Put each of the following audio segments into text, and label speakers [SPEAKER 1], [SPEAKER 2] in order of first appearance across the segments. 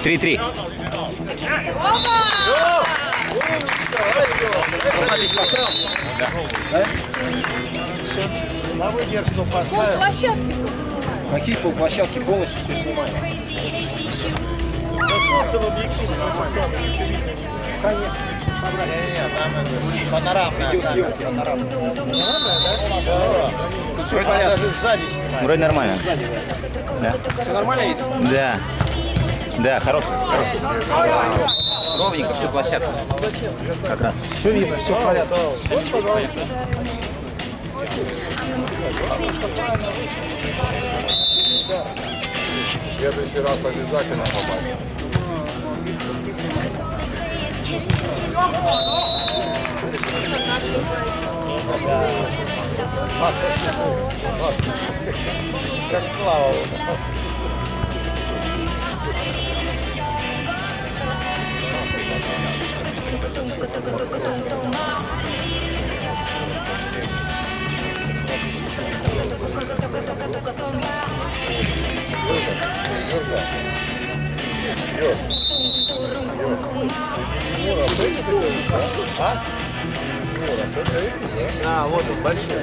[SPEAKER 1] 3-3.
[SPEAKER 2] Запись поставил?
[SPEAKER 1] Да.
[SPEAKER 2] На выдержку поставил. Какие полплощадки полностью все снимают?
[SPEAKER 3] Целый объектив.
[SPEAKER 2] Конечно.
[SPEAKER 3] Панорамная.
[SPEAKER 2] Видеосъемки.
[SPEAKER 3] Панорамная, да?
[SPEAKER 2] Тут все
[SPEAKER 3] Она
[SPEAKER 2] понятно.
[SPEAKER 3] даже сзади снимает.
[SPEAKER 1] Вроде нормально. Да.
[SPEAKER 2] Все нормально видно?
[SPEAKER 1] Да. Да, хороший. Ровненько всю площадку. Как раз.
[SPEAKER 2] Все видно, все в порядке.
[SPEAKER 3] Вот, пожалуйста.
[SPEAKER 4] В следующий раз обязательно попасть.
[SPEAKER 3] Как Слава. А, вот он большой.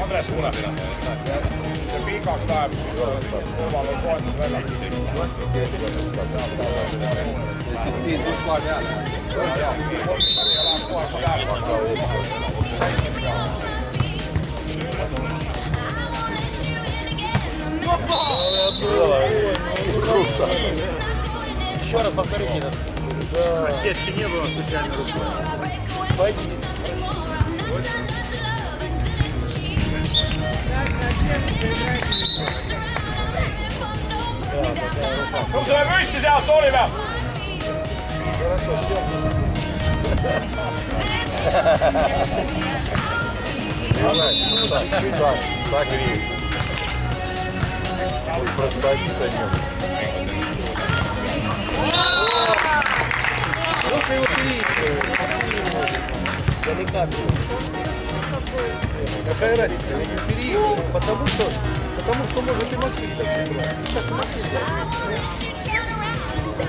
[SPEAKER 4] Andres Kulepina. Ja viikaks läheb siis omal on soetusväljak.
[SPEAKER 2] Siin kus koha peal.
[SPEAKER 4] Ja läheb kohe peale.
[SPEAKER 3] Еще раз повторите этот. Сетки не было специальной рукой. Пойди.
[SPEAKER 4] Kom selle püsti sealt tooli peal! Так и просто нет.
[SPEAKER 3] Лучше его деликатно. Какая разница? Я не переигрываю, потому что может и Максим так сыграть. Так Максим.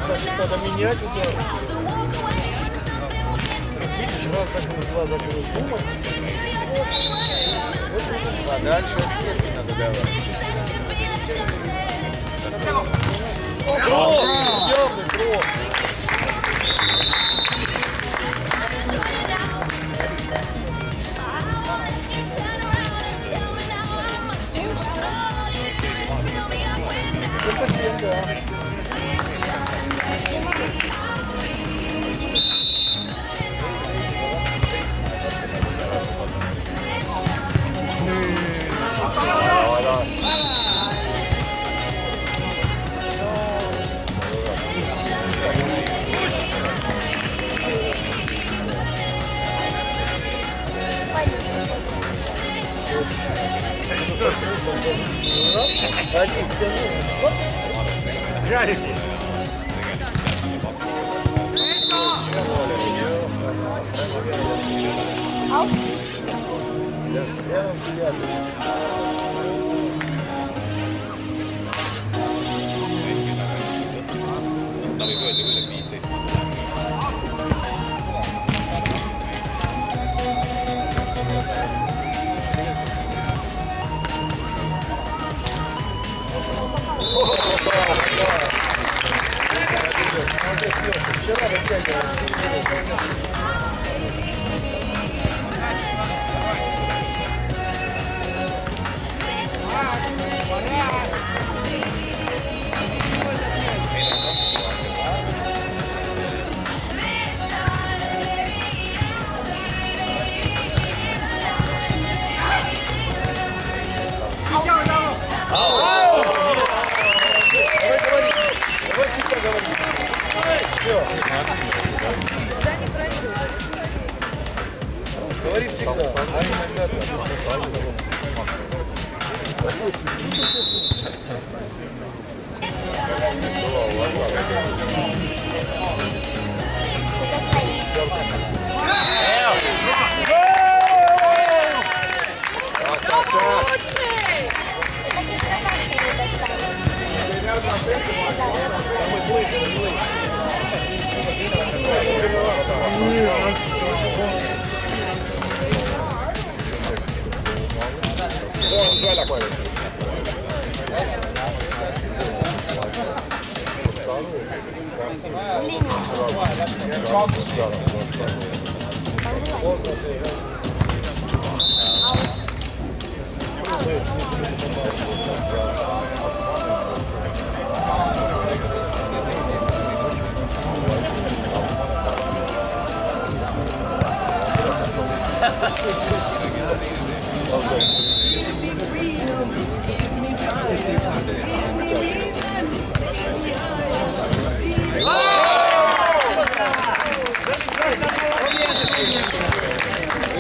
[SPEAKER 3] Значит, надо менять удар. Видишь, раз так два заберут дома. А дальше надо давать. Явный кров. Совсем, да. Один тянул. Жаришь.
[SPEAKER 1] Ta võib öelda küll, et 15.
[SPEAKER 3] Вчера вытягивали.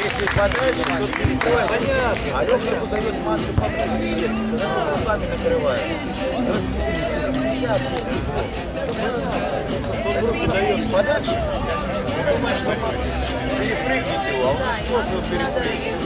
[SPEAKER 3] Если подальше, то переходит. Понятно. А Лёха подает массу подальше. Руками накрывает. Кто руку дает подальше, думаешь, что перепрыгнет его, а он сложно его перепрыгнет.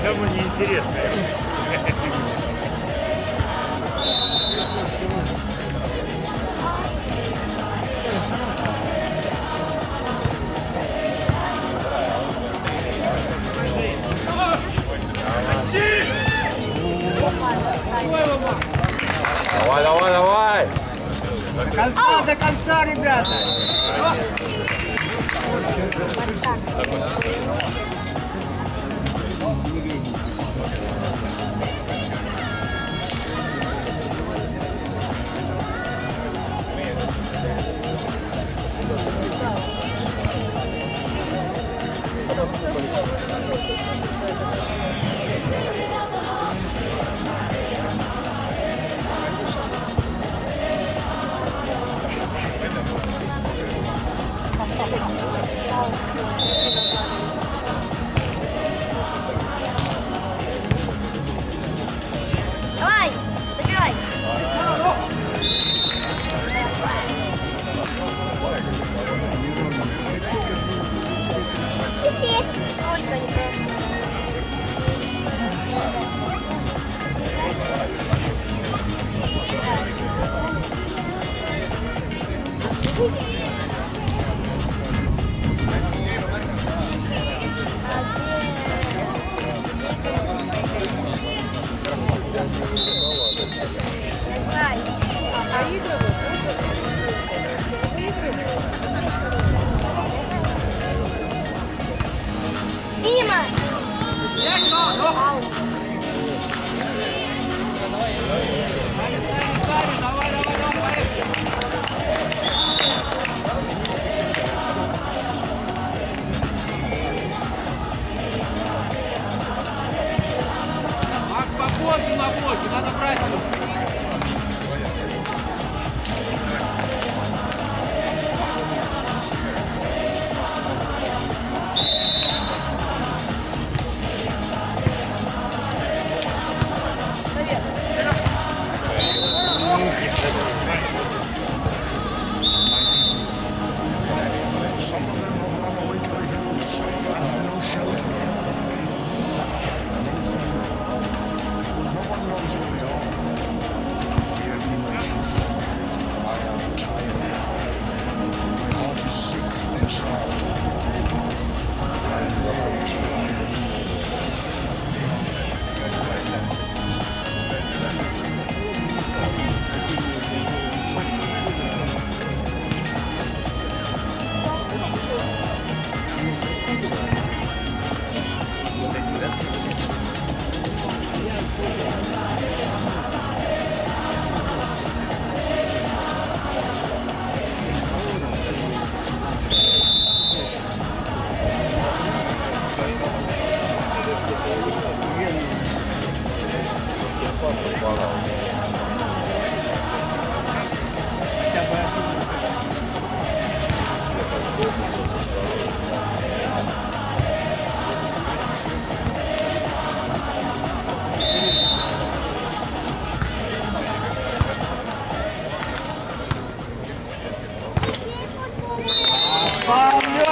[SPEAKER 2] Кому не интересно.
[SPEAKER 1] Давай, давай, давай!
[SPEAKER 2] До конца, ребята! Макс, побольше на боке, надо брать его.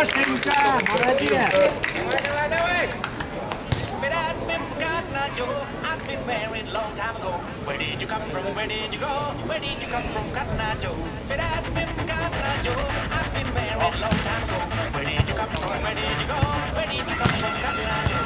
[SPEAKER 2] Лешенька, молодец!
[SPEAKER 5] I've been married a long time ago. Where did you come from? Where did you go? Where did you come from, Cotton Eye Joe? I've been married a long time ago. Where did you come from? Where did you go? Where did you come from, Cotton Eye Joe?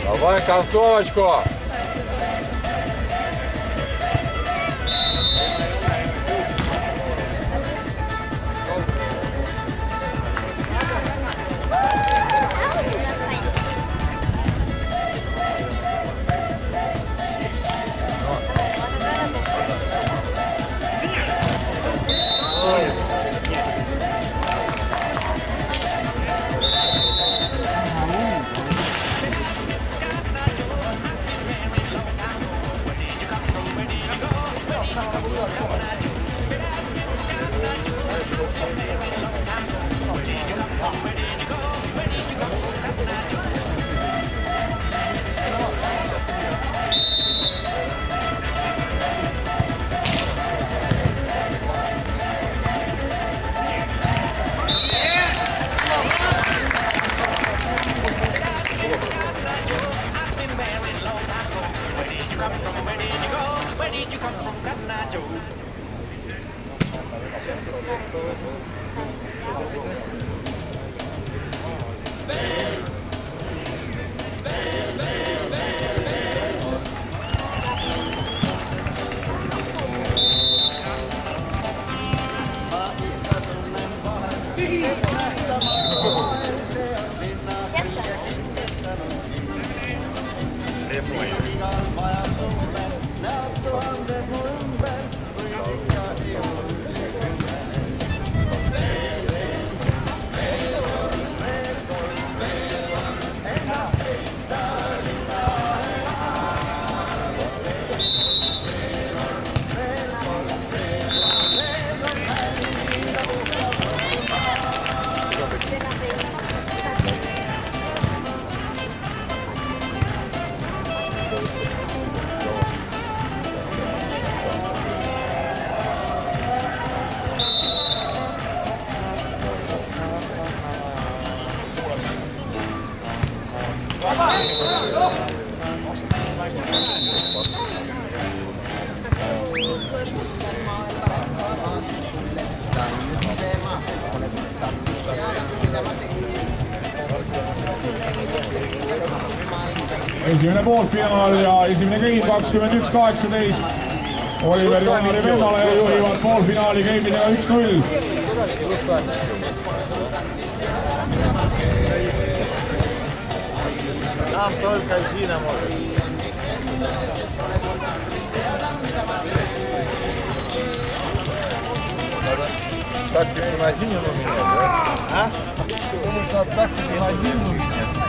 [SPEAKER 1] Давай концовочку.
[SPEAKER 4] Esimene poolfinaal ja esimene game 21-18. Oliver Jannari vennale ja juhivad poolfinaali game'idega 1-0.
[SPEAKER 3] Там только Зина может.
[SPEAKER 1] Тактику на Зинину менять, да?
[SPEAKER 3] А?
[SPEAKER 1] Думаешь, надо тактику на Зинину менять?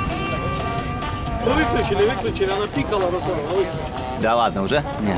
[SPEAKER 3] Ну выключили, она пикала, Руслан, выключили.
[SPEAKER 2] Да ладно уже? Не.